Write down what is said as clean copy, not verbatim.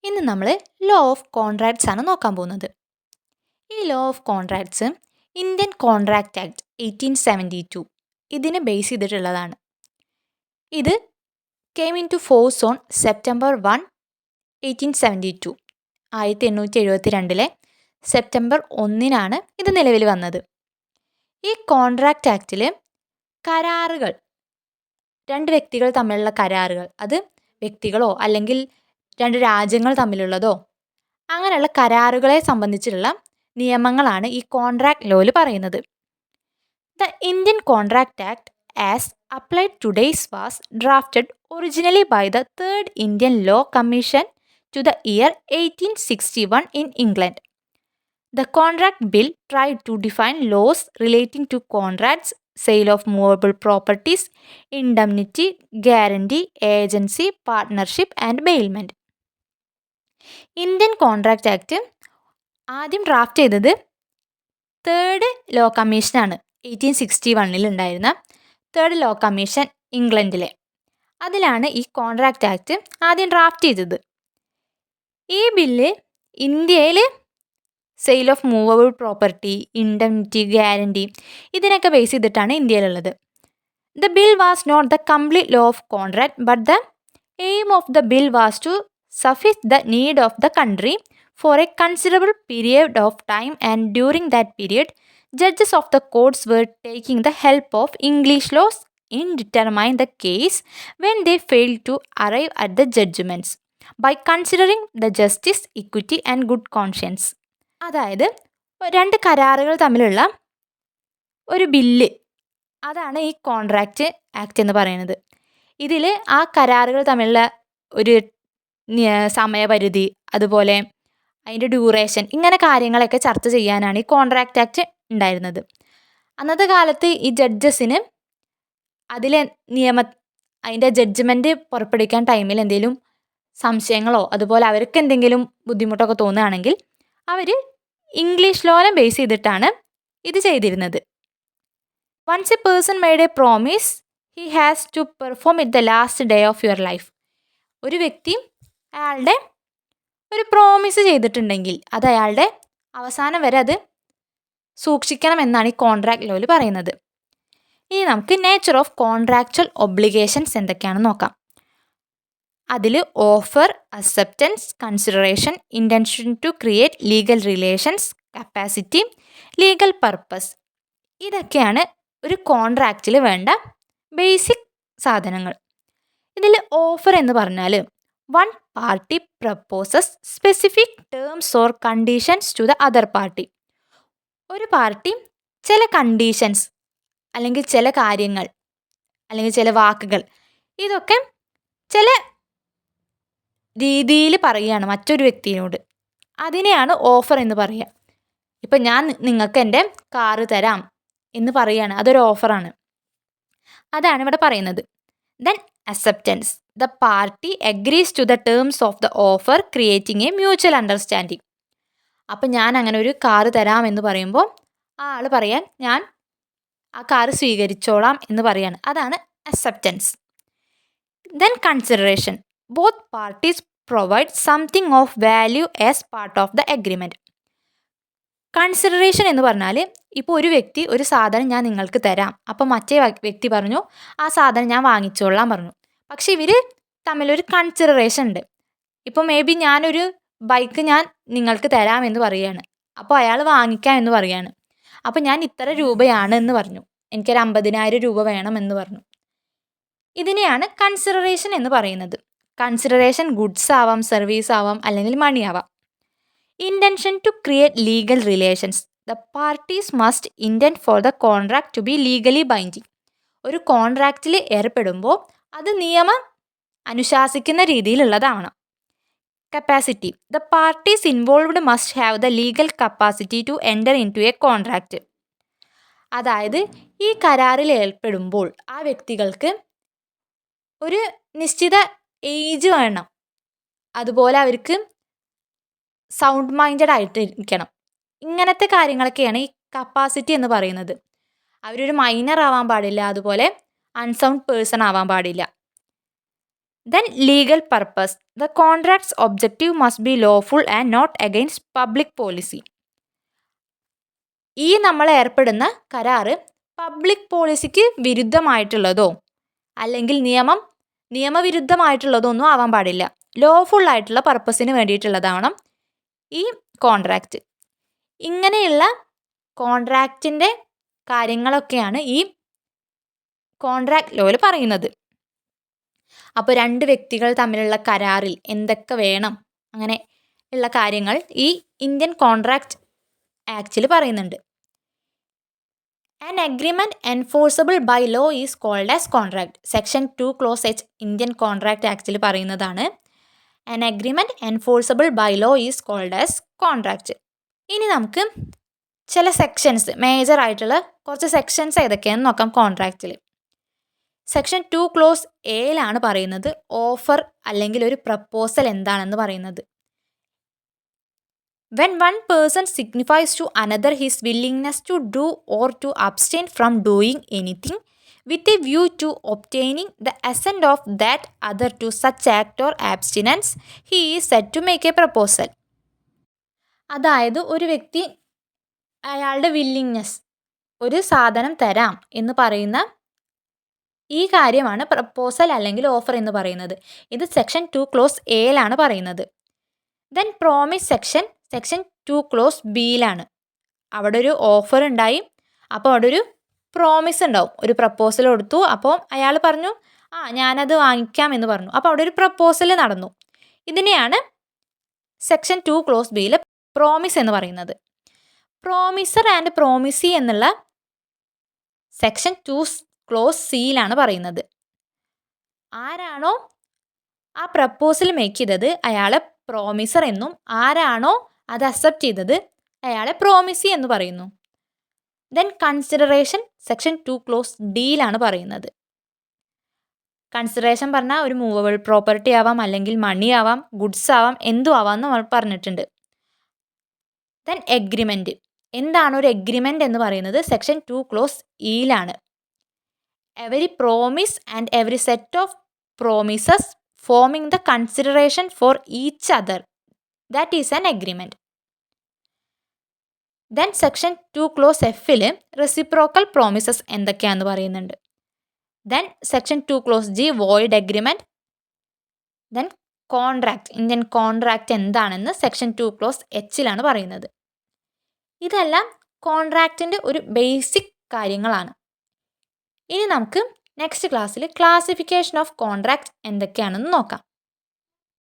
ഇന്ന് നമ്മൾ law of contracts ആണ് നോക്കാൻ പോകുന്നത്. ഈ law of contracts Indian contract act 1872 ഇതിനെ ബേസ് ചെയ്തിട്ടുള്ളതാണ്. ഇത് came in to force on September 1, 1872 1872 September 1 ഇത് നിലവിൽ വന്നത്. ഈ കോൺട്രാക്ട് ആക്റ്റിൽ കരാറുകൾ, രണ്ട് വ്യക്തികൾ തമ്മിലുള്ള കരാറുകൾ, അത് വ്യക്തികളോ അല്ലെങ്കിൽ രണ്ട് രാജ്യങ്ങൾ തമ്മിലുള്ളതോ അങ്ങനെയുള്ള കരാറുകളെ സംബന്ധിച്ചിട്ടുള്ള നിയമങ്ങളാണ് ഈ കോൺട്രാക്ട് ലോയിൽ പറയുന്നത്. The Indian contract act as applied today's was drafted originally by the third Indian law commission to the year 1861 in England. The contract bill tried to define laws relating to contracts, sale of movable properties, indemnity, guarantee, agency, partnership and bailment. Indian contract act ആദ്യം draft ചെയ്തത് third law കമ്മീഷനാണ്. 1861 ഉണ്ടായിരുന്ന third law commission ഇംഗ്ലണ്ടിലെ, അതിലാണ് ഈ contract act ആദ്യം draft ചെയ്തത്. ഈ ബില്ല് ഇന്ത്യയിൽ sale of movable property, indemnity, guarantee ഇതിനൊക്കെ ബേസ് ചെയ്തിട്ടാണ് ഇന്ത്യയിലുള്ളത്. The bill was not the complete law of contract but the aim of the bill was to suffice the need of the country for a considerable period of time, and during that period judges of the courts were taking the help of English laws in determining the case when they failed to arrive at the judgments by considering the justice, equity and good conscience. അതായത് രണ്ട് കരാറുകൾ തമ്മിലുള്ള ഒരു bill, അതാണ് ഈ contract act എന്ന് പറയുന്നത്. ഇതിൽ ആ കരാറുകൾ തമ്മിലുള്ള ഒരു സമയപരിധി, അതുപോലെ അതിൻ്റെ ഡ്യൂറേഷൻ, ഇങ്ങനെ കാര്യങ്ങളൊക്കെ ചർച്ച ചെയ്യാനാണ് ഈ കോൺട്രാക്റ്റ് ആക്ട് ഉണ്ടായിരുന്നത്. അന്നത്തെ കാലത്ത് ഈ ജഡ്ജസിന് അതിലെ അതിൻ്റെ ജഡ്ജ്മെൻറ്റ് പുറപ്പെടുവിക്കാൻ ടൈമിൽ എന്തെങ്കിലും സംശയങ്ങളോ അതുപോലെ അവർക്ക് എന്തെങ്കിലും ബുദ്ധിമുട്ടൊക്കെ തോന്നുകയാണെങ്കിൽ അവർ ഇംഗ്ലീഷ് ലോനെ ബേസ് ചെയ്തിട്ടാണ് ഇത് ചെയ്തിരുന്നത്. Once a person made a promise he has to perform it the last day of your life. ഒരു വ്യക്തി അയാളുടെ ഒരു പ്രോമിസ് ചെയ്തിട്ടുണ്ടെങ്കിൽ അത് അയാളുടെ അവസാനം വരെ അത് സൂക്ഷിക്കണം എന്നാണ് ഈ കോൺട്രാക്ട് ലോയിൽ പറയുന്നത്. ഇനി നമുക്ക് നേച്ചർ ഓഫ് കോൺട്രാക്ച്വൽ ഒബ്ലിഗേഷൻസ് എന്തൊക്കെയാണെന്ന് നോക്കാം. അതിൽ offer, acceptance, consideration, intention to create legal relations, capacity, legal purpose, ഇതൊക്കെയാണ് ഒരു കോൺട്രാക്റ്റിൽ വേണ്ട ബേസിക് സാധനങ്ങൾ. ഇതിൽ ഓഫർ എന്ന് പറഞ്ഞാൽ one party proposes specific terms or conditions to the other party. ഒരു പാർട്ടി ചില കണ്ടീഷൻസ് അല്ലെങ്കിൽ ചില കാര്യങ്ങൾ അല്ലെങ്കിൽ ചില വാക്കുകൾ ഇതൊക്കെ ചില രീതിയിൽ പറയുകയാണ് മറ്റൊരു വ്യക്തിയോട്, അതിനെയാണ് ഓഫർ എന്ന് പറയുക. ഇപ്പം ഞാൻ നിങ്ങൾക്ക് എൻ്റെ കാറ് തരാം എന്ന് പറയുകയാണ്, അതൊരു ഓഫറാണ്. അതാണ് ഇവിടെ പറയുന്നത്. Then acceptance, the party agrees to the terms of the offer creating a mutual understanding. അപ്പം ഞാൻ അങ്ങനെ ഒരു കാറ് തരാം എന്ന് പറയുമ്പോൾ ആ ആൾ പറയാൻ ഞാൻ ആ കാറ് സ്വീകരിച്ചോളാം എന്ന് പറയാണ്, അതാണ് acceptance. Then consideration, both parties provide something of value as part of the agreement. Consideration എന്ന് പറഞ്ഞാൽ ഇപ്പോൾ ഒരു വ്യക്തി ഒരു സാധനം ഞാൻ നിങ്ങൾക്ക് തരാം, അപ്പോൾ മറ്റേ വ്യക്തി പറഞ്ഞു ആ സാധനം ഞാൻ വാങ്ങിച്ചോളാം പറഞ്ഞു. പക്ഷെ ഇവർ തമ്മിലൊരു കൺസിഡറേഷൻ ഉണ്ട്. ഇപ്പോൾ മേ ബി ഞാനൊരു ബൈക്ക് ഞാൻ നിങ്ങൾക്ക് തരാമെന്ന് പറയുകയാണ്, അപ്പോൾ അയാൾ വാങ്ങിക്കാം എന്ന് പറയുകയാണ്. അപ്പോൾ ഞാൻ ഇത്ര രൂപയാണ് എന്ന് പറഞ്ഞു, എനിക്കൊരു 50,000 രൂപ വേണമെന്ന് പറഞ്ഞു. ഇതിനെയാണ് കൺസിഡറേഷൻ എന്ന് പറയുന്നത്. കൺസിഡറേഷൻ ഗുഡ്സ് ആവാം, സർവീസ് ആവാം, അല്ലെങ്കിൽ മണി ആവാം. Intention to create legal relations, the parties must intent for the contract to be legally binding. ഒരു കോൺട്രാക്റ്റിൽ ഏർപ്പെടുമ്പോൾ അത് നിയമം അനുശാസിക്കുന്ന രീതിയിലുള്ളതാവണം. Capacity, the parties involved must have the legal capacity to enter into a contract. അതായത് ഈ കരാറിൽ ഏർപ്പെടുമ്പോൾ ആ വ്യക്തികൾക്ക് ഒരു നിശ്ചിത ഏജ് വേണം, അതുപോലെ അവർക്ക് സൗണ്ട് മൈൻഡഡ് ആയിട്ടിരിക്കണം. ഇങ്ങനത്തെ കാര്യങ്ങളൊക്കെയാണ് ഈ കപ്പാസിറ്റി എന്ന് പറയുന്നത്. അവരൊരു മൈനർ ആവാൻ പാടില്ല, അതുപോലെ അൺസൗണ്ട് പേഴ്സൺ ആവാൻ പാടില്ല. Then legal purpose. The contract's objective must be lawful and not against public policy. ഈ നമ്മൾ ഏർപ്പെടുന്ന കരാറ് പബ്ലിക് പോളിസിക്ക് വിരുദ്ധമായിട്ടുള്ളതോ അല്ലെങ്കിൽ നിയമവിരുദ്ധമായിട്ടുള്ളതോ ഒന്നും ആവാൻ പാടില്ല. ലോഫുൾ ആയിട്ടുള്ള പർപ്പസിന് വേണ്ടിയിട്ടുള്ളതാവണം ഈ കോൺട്രാക്റ്റ്. ഇങ്ങനെയുള്ള കോൺട്രാക്റ്റിൻ്റെ കാര്യങ്ങളൊക്കെയാണ് ഈ കോൺട്രാക്റ്റ് ലോയിൽ പറയുന്നത്. അപ്പോൾ രണ്ട് വ്യക്തികൾ തമ്മിലുള്ള കരാറിൽ എന്തൊക്കെ വേണം, അങ്ങനെ ഉള്ള കാര്യങ്ങൾ ഈ ഇന്ത്യൻ കോൺട്രാക്റ്റ് ആക്റ്റിൽ പറയുന്നുണ്ട്. An agreement enforceable by law is called as contract. Section 2 Clause H Indian contract ആക്റ്റിൽ പറയുന്നതാണ്. An agreement enforceable by law is called as contract. ഇനി നമുക്ക് ചില സെക്ഷൻസ്, മേജർ ആയിട്ടുള്ള കുറച്ച് സെക്ഷൻസ് ഏതൊക്കെയാണെന്ന് നോക്കാം കോൺട്രാക്റ്റിൽ. സെക്ഷൻ 2 ക്ലോസ് എയിലാണ് പറയുന്നത് ഓഫർ അല്ലെങ്കിൽ ഒരു പ്രപ്പോസൽ എന്താണെന്ന് പറയുന്നത്. When one person signifies to another his willingness to do or to abstain from doing anything with a view to obtaining the assent of that other to such act or abstinence, he is said to make a proposal. അതായത് ഒരു വ്യക്തി അയാളുടെ willingness, ഒരു സാധനം തരാം എന്ന് പറയുന്ന ഈ കാര്യമാണ് പ്രപ്പോസൽ അല്ലെങ്കിൽ ഓഫർ എന്ന് പറയുന്നത്. ഇത് സെക്ഷൻ 2 ക്ലോസ് എയിലാണ് പറയുന്നത്. ദെൻ പ്രോമിസ് സെക്ഷൻ 2 ക്ലോസ് ബിയിലാണ്. അവിടെ ഒരു ഓഫർ ഉണ്ടായി, അപ്പോൾ അവിടെ ഒരു പ്രോമിസ് ഉണ്ടാവും. ഒരു പ്രപ്പോസൽ കൊടുത്തു, അപ്പോൾ അയാൾ പറഞ്ഞു ഞാനത് വാങ്ങിക്കാം എന്ന് പറഞ്ഞു. അപ്പോൾ അവിടെ ഒരു പ്രപ്പോസൽ നടന്നു. ഇതിനെയാണ് സെക്ഷൻ 2 ക്ലോസ് ബിയിൽ പ്രോമിസ് എന്ന് പറയുന്നത്. പ്രോമിസർ ആൻഡ് പ്രോമിസി എന്നുള്ള സെക്ഷൻ 2 ക്ലോസ് സിയിലാണ് പറയുന്നത്. ആരാണോ ആ പ്രപ്പോസൽ മേക്ക് ചെയ്തത് അയാളെ പ്രോമിസർ എന്നും ആരാണോ അത് അക്സെപ്റ്റ് ചെയ്തത് അയാളെ പ്രോമിസി എന്ന് പറയുന്നു. ദെൻ കൺസിഡറേഷൻ സെക്ഷൻ 2 ക്ലോസ് ഡിയിലാണ് പറയുന്നത്. കൺസിഡറേഷൻ പറഞ്ഞാൽ ഒരു മൂവബിൾ പ്രോപ്പർട്ടി ആവാം, അല്ലെങ്കിൽ മണി ആവാം, ഗുഡ്സ് ആവാം, എന്തും ആവാം എന്ന് നമ്മൾ പറഞ്ഞിട്ടുണ്ട്. Then agreement. എന്താണ് ഒരു എഗ്രിമെൻ്റ് എന്ന് പറയുന്നത് സെക്ഷൻ 2 ക്ലോസ് ഇയിലാണ്. Every promise and every set of promises forming the consideration for each other, that is an agreement. Then section 2 clause എഫിൽ റെസിപ്രോക്കൽ പ്രോമിസസ് എന്തൊക്കെയാണെന്ന് പറയുന്നുണ്ട്. Then section 2 clause G void agreement. Then contract, Indian contract എന്താണെന്ന് section 2 clause എച്ചിലാണ് പറയുന്നത്. ഇതെല്ലാം കോൺട്രാക്റ്റിൻ്റെ ഒരു basic കാര്യങ്ങളാണ്. ഇനി നമുക്ക് നെക്സ്റ്റ് ക്ലാസ്സിൽ ക്ലാസിഫിക്കേഷൻ ഓഫ് കോൺട്രാക്റ്റ് എന്തൊക്കെയാണെന്ന് നോക്കാം.